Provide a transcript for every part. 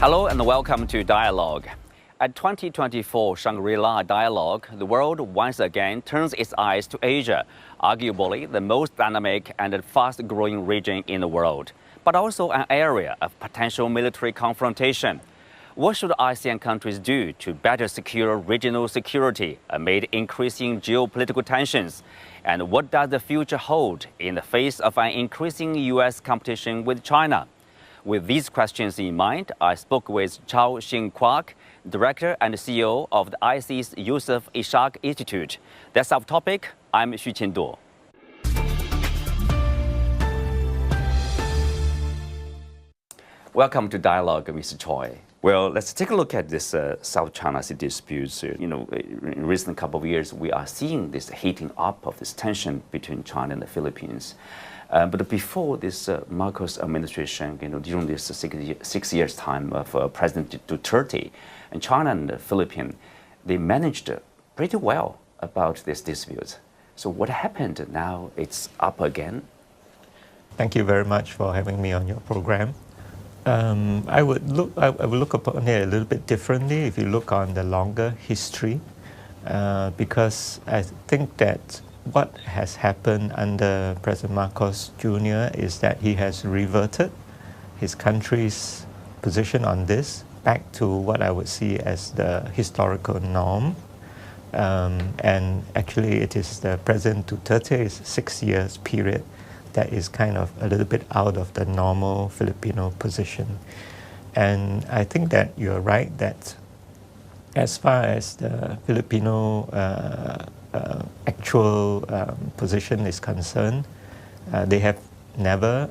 Hello and welcome to Dialogue. At 2024 Shangri-La Dialogue, the world once again turns its eyes to Asia, arguably the most dynamic and fast-growing region in the world, but also an area of potential military confrontation. What should ASEAN countries do to better secure regional security amid increasing geopolitical tensions? And what does the future hold in the face of an increasing U.S. competition with China? With these questions in mind, I spoke with Choi Shing Kwok, Director and CEO of the ISEAS-Yusof Ishak Institute. That's our topic. I'm Xu Qinduo. Welcome to Dialogue, Mr. Choi. Well, let's take a look at this South China Sea disputes. In recent couple of years, we are seeing this heating up of this tension between China and the Philippines. But before this Marcos administration, during this 6 years' time of President Duterte, and China and the Philippines, they managed pretty well about this dispute. So what happened now? It's up again. Thank you very much for having me on your program. I would look upon it a little bit differently if you look on the longer history, because I think that what has happened under President Marcos Jr. is that he has reverted his country's position on this back to what I would see as the historical norm. And actually it is the President Duterte's 6 years period that is kind of a little bit out of the normal Filipino position. And I think that you're right that as far as the Filipino actual position is concerned, they have never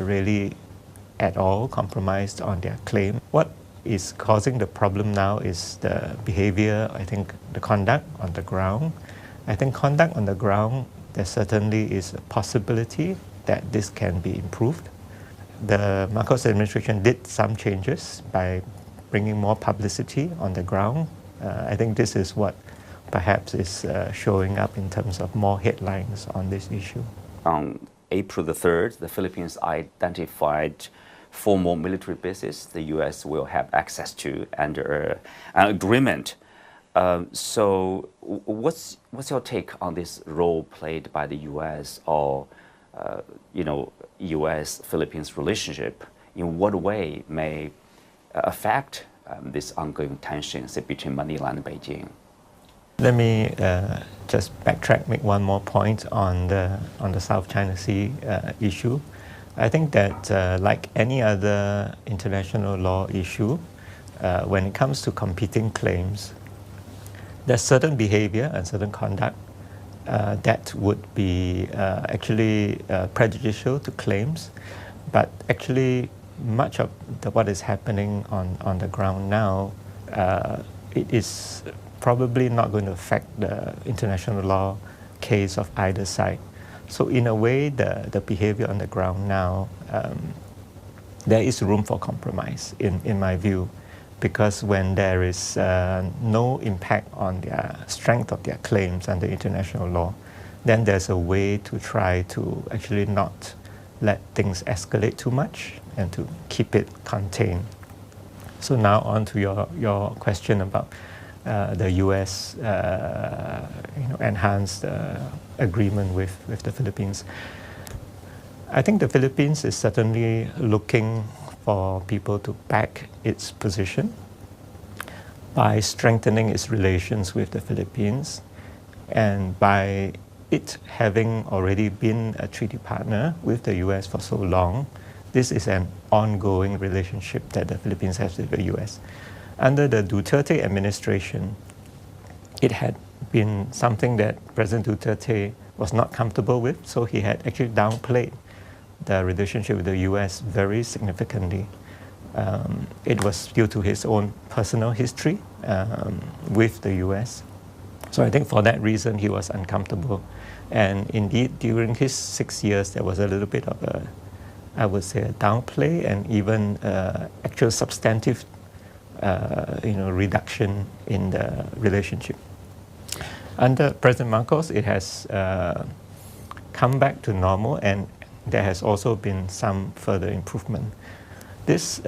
really at all compromised on their claim. What is causing the problem now is the behavior, I think the conduct on the ground. I think conduct on the ground, there certainly is a possibility that this can be improved. The Marcos administration did some changes by bringing more publicity on the ground. I think this is what perhaps is showing up in terms of more headlines on this issue. On April the 3rd, the Philippines identified 4 more military bases the U.S. will have access to under an agreement. So what's your take on this role played by the U.S. or U.S.-Philippines relationship? In what way may affect this ongoing tensions between Manila and Beijing? Let me just backtrack, make one more point on the South China Sea issue. I think that like any other international law issue, when it comes to competing claims, there's certain behavior and certain conduct that would be actually prejudicial to claims, but actually much of what is happening on the ground now, it is probably not going to affect the international law case of either side. So in a way, the behavior on the ground now, there is room for compromise in my view, because when there is no impact on the strength of their claims under international law, then there's a way to try to actually not let things escalate too much and to keep it contained. So now on to your question about the U.S. enhanced agreement with the Philippines. I think the Philippines is certainly looking for people to back its position by strengthening its relations with the Philippines, and by it having already been a treaty partner with the U.S. for so long. This is an ongoing relationship that the Philippines has with the U.S. Under the Duterte administration, it had been something that President Duterte was not comfortable with, so he had actually downplayed the relationship with the U.S. very significantly. It was due to his own personal history with the U.S. So I think for that reason he was uncomfortable. And indeed, during his 6 years, there was a little bit of a, I would say, a downplay and even actual substantive reduction in the relationship. Under President Marcos, it has come back to normal, and there has also been some further improvement. This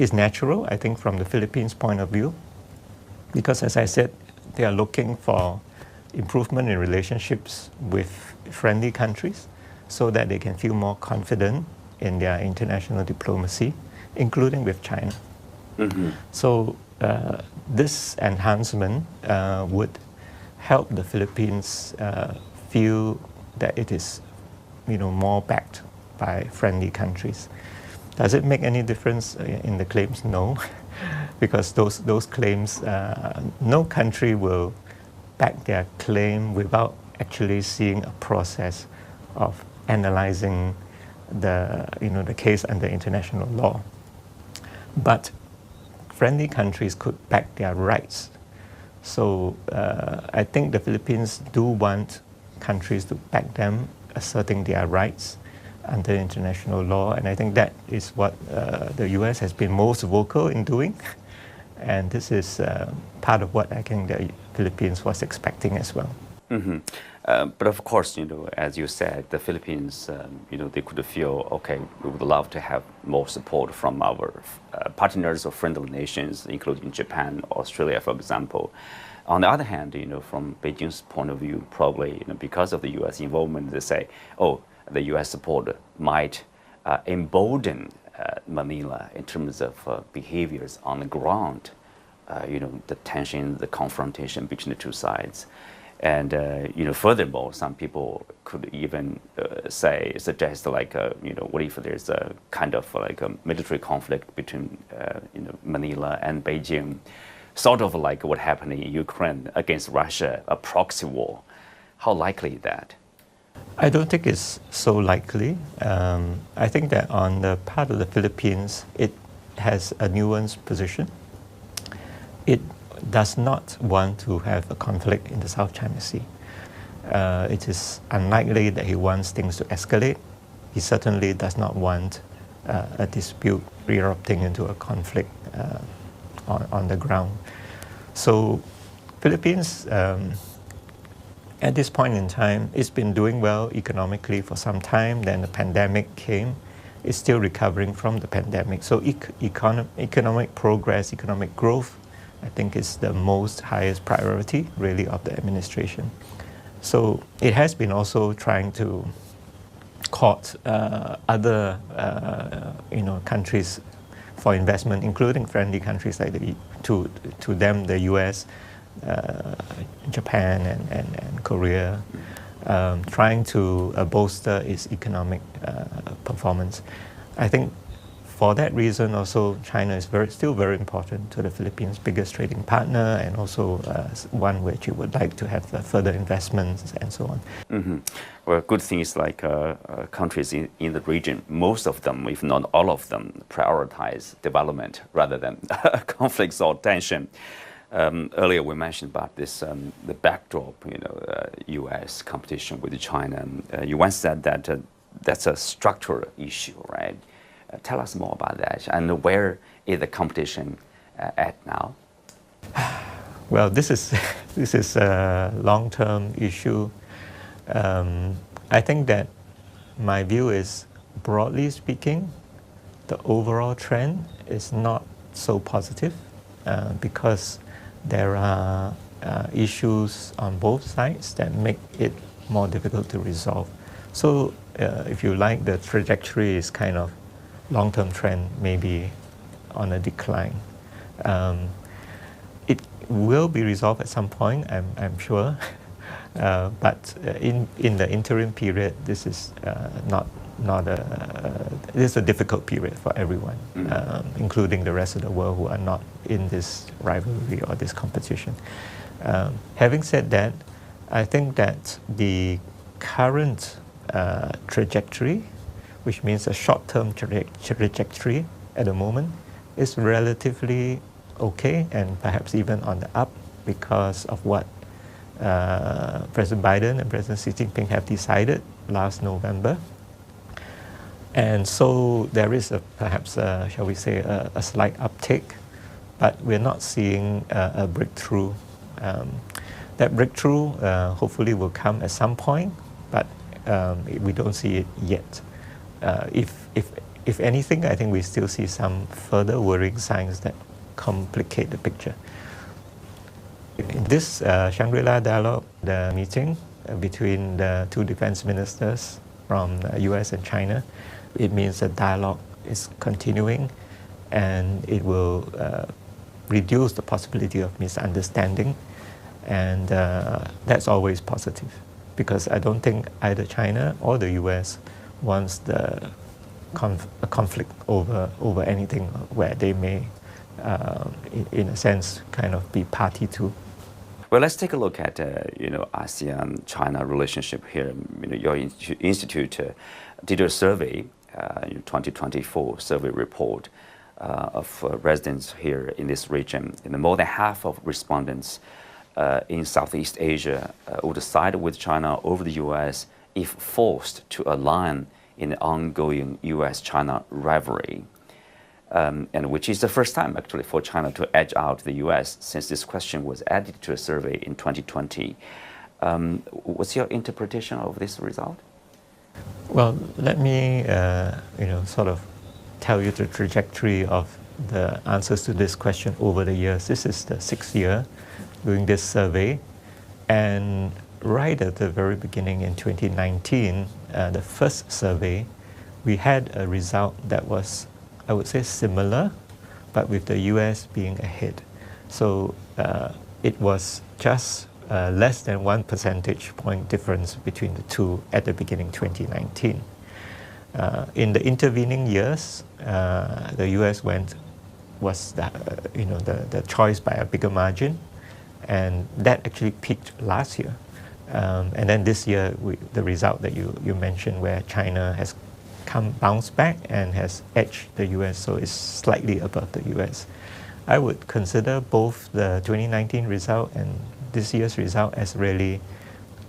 is natural, I think, from the Philippines' point of view, because as I said, they are looking for improvement in relationships with friendly countries so that they can feel more confident in their international diplomacy, including with China. So this enhancement would help the Philippines feel that it is, more backed by friendly countries. Does it make any difference in the claims? No, because those claims, no country will back their claim without actually seeing a process of analyzing the case under international law. But friendly countries could back their rights. So I think the Philippines do want countries to back them asserting their rights under international law, and I think that is what the US has been most vocal in doing, and this is part of what I think the Philippines was expecting as well. But of course, as you said, the Philippines, they could feel, okay, we would love to have more support from our partners or friendly nations, including Japan, Australia, for example. On the other hand, from Beijing's point of view, probably because of the U.S. involvement, they say, oh, the U.S. support might embolden Manila in terms of behaviors on the ground, the tension, the confrontation between the two sides. And furthermore, some people could even suggest like, what if there's a kind of like a military conflict between Manila and Beijing, sort of like what happened in Ukraine against Russia, a proxy war. How likely is that? I don't think it's so likely. I think that on the part of the Philippines, it has a nuanced position. It does not want to have a conflict in the South China Sea. It is unlikely that he wants things to escalate. He certainly does not want a dispute erupting into a conflict on the ground. So Philippines, at this point in time, it's been doing well economically for some time. Then the pandemic came. It's still recovering from the pandemic. So economic progress, economic growth, I think is the most highest priority really of the administration. So it has been also trying to court other countries for investment, including friendly countries like to them the US, Japan and Korea, trying to bolster its economic performance. I think for that reason also China is still very important to the Philippines, biggest trading partner, and also one which you would like to have further investments and so on. Well, good thing is like countries in the region, most of them, if not all of them, prioritize development rather than conflicts or tension. Earlier we mentioned about this, the backdrop, U.S. competition with China. You once said that that's a structural issue, right? Tell us more about that, and where is the competition at now? Well, this is a long-term issue. I think that my view is, broadly speaking, the overall trend is not so positive because there are issues on both sides that make it more difficult to resolve. So if you like, the trajectory is kind of long-term trend, maybe on a decline. It will be resolved at some point, I'm sure. But in the interim period, this is this is a difficult period for everyone, including the rest of the world who are not in this rivalry or this competition. Having said that, I think that the current trajectory, which means a short-term trajectory at the moment, is relatively okay and perhaps even on the up because of what President Biden and President Xi Jinping have decided last November. And so there is perhaps, shall we say, a slight uptick, but we're not seeing a breakthrough. That breakthrough hopefully will come at some point, but we don't see it yet. If if anything, I think we still see some further worrying signs that complicate the picture. In this Shangri-La Dialogue, the meeting between the two defense ministers from the US and China, it means the dialogue is continuing, and it will reduce the possibility of misunderstanding, and that's always positive, because I don't think either China or the US wants a conflict over anything where they may, in a sense, kind of be party to. Well, let's take a look at ASEAN-China relationship here. Your institute did a survey, 2024 survey report of residents here in this region. And more than half of respondents in Southeast Asia would side with China over the U.S. if forced to align in the ongoing U.S.-China rivalry. And which is the first time actually for China to edge out the U.S. since this question was added to a survey in 2020. What's your interpretation of this result? Well, let me sort of tell you the trajectory of the answers to this question over the years. This is the 6th year doing this survey, and right at the very beginning in 2019, the first survey, we had a result that was, I would say, similar, but with the US being ahead. So it was just less than 1 percentage point difference between the two at the beginning 2019. In the intervening years, the US was the choice by a bigger margin, and that actually peaked last year. And then this year, the result that you mentioned, where China has bounced back and has edged the US, so it's slightly above the US. I would consider both the 2019 result and this year's result as really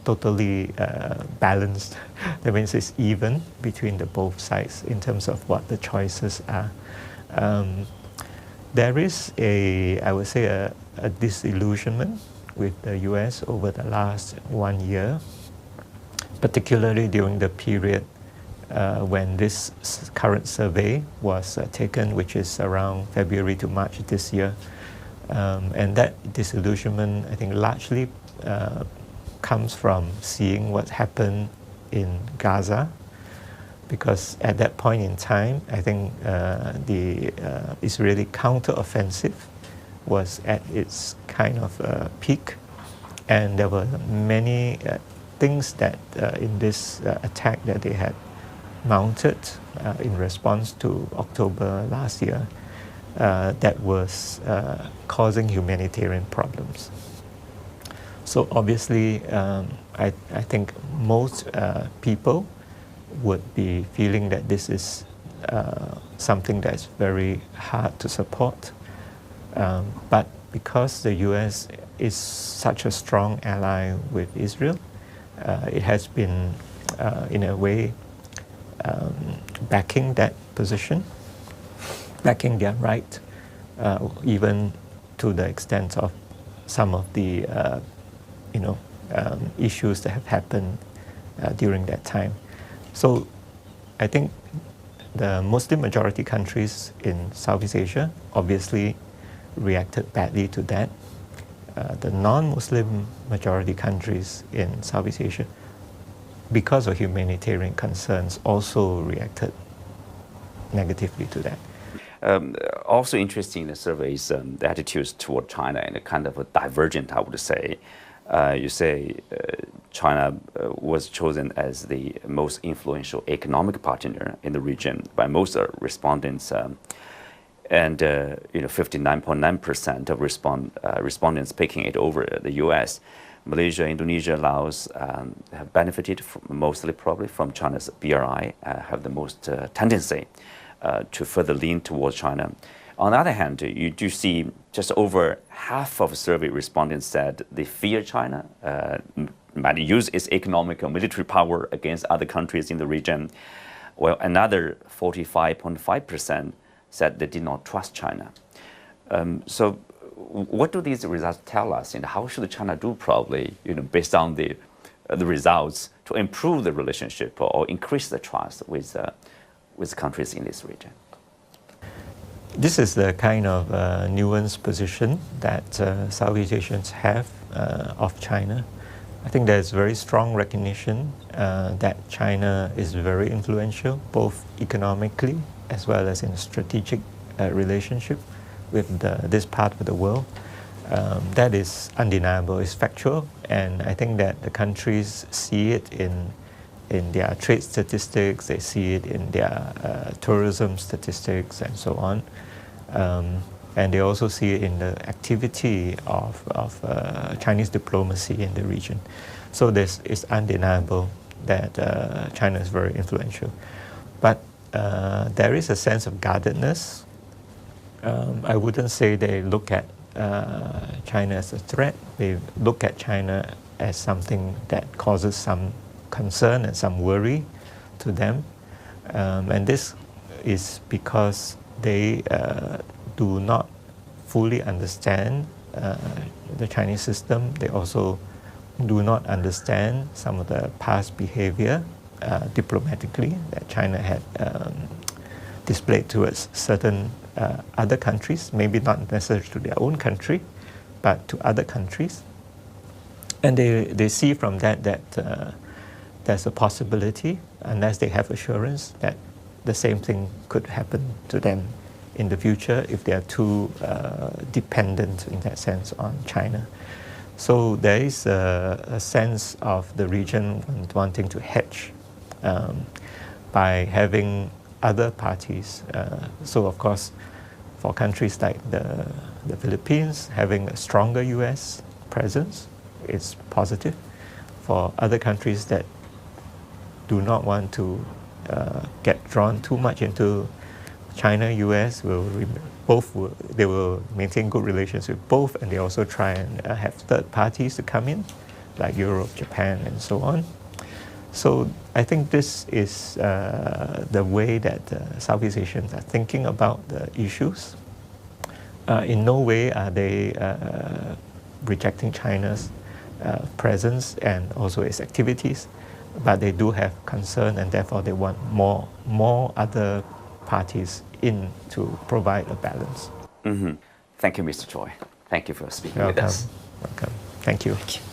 totally balanced. That means it's even between the both sides in terms of what the choices are. There is I would say a disillusionment with the US over the last 1 year, particularly during the period when this current survey was taken, which is around February to March this year. And that disillusionment, I think, largely comes from seeing what happened in Gaza, because at that point in time, I think the Israeli counteroffensive was at its kind of peak, and there were many things that in this attack that they had mounted in response to October last year that was causing humanitarian problems. So obviously, I think most people would be feeling that this is something that's very hard to support. But because the US is such a strong ally with Israel, it has been, in a way, backing that position, backing their right, even to the extent of some of the issues that have happened during that time. So I think the Muslim majority countries in Southeast Asia obviously reacted badly to that. The non-Muslim majority countries in Southeast Asia, because of humanitarian concerns, also reacted negatively to that. Also interesting in the surveys, the attitudes toward China and a kind of a divergent, I would say. You say China was chosen as the most influential economic partner in the region by most respondents, and 59.9% of respondents picking it over the U.S. Malaysia, Indonesia, Laos have benefited mostly probably from China's BRI, have the most tendency to further lean towards China. On the other hand, you do see just over half of survey respondents said they fear China, might use its economic or military power against other countries in the region, while another 45.5% said they did not trust China. So what do these results tell us, and how should China do, probably, based on the results, to improve the relationship or increase the trust with with countries in this region? This is the kind of nuanced position that Southeast Asians have of China. I think there's very strong recognition that China is very influential, both economically as well as in strategic relationship with this part of the world. That is undeniable, it's factual, and I think that the countries see it in their trade statistics, they see it in their tourism statistics and so on. And they also see it in the activity of Chinese diplomacy in the region. So it's undeniable that China is very influential. But there is a sense of guardedness. I wouldn't say they look at China as a threat. They look at China as something that causes some concern and some worry to them. And this is because they do not fully understand the Chinese system. They also do not understand some of the past behavior diplomatically that China had displayed towards certain other countries, maybe not necessarily to their own country, but to other countries. And they see from that there's a possibility, unless they have assurance, that the same thing could happen to them in the future if they are too dependent in that sense on China. So there is a sense of the region wanting to hedge by having other parties. So of course, for countries like the Philippines, having a stronger US presence is positive. For other countries that do not want to get drawn too much into China, US they will maintain good relations with both, and they also try and have third parties to come in, like Europe, Japan, and so on. So I think this is the way that Southeast Asians are thinking about the issues. In no way are they rejecting China's presence and also its activities, but they do have concern, and therefore they want more other parties in to provide a balance. Mm-hmm. Thank you, Mr. Choi. Thank you for speaking Welcome. with us. Welcome. Thank you. Thank you.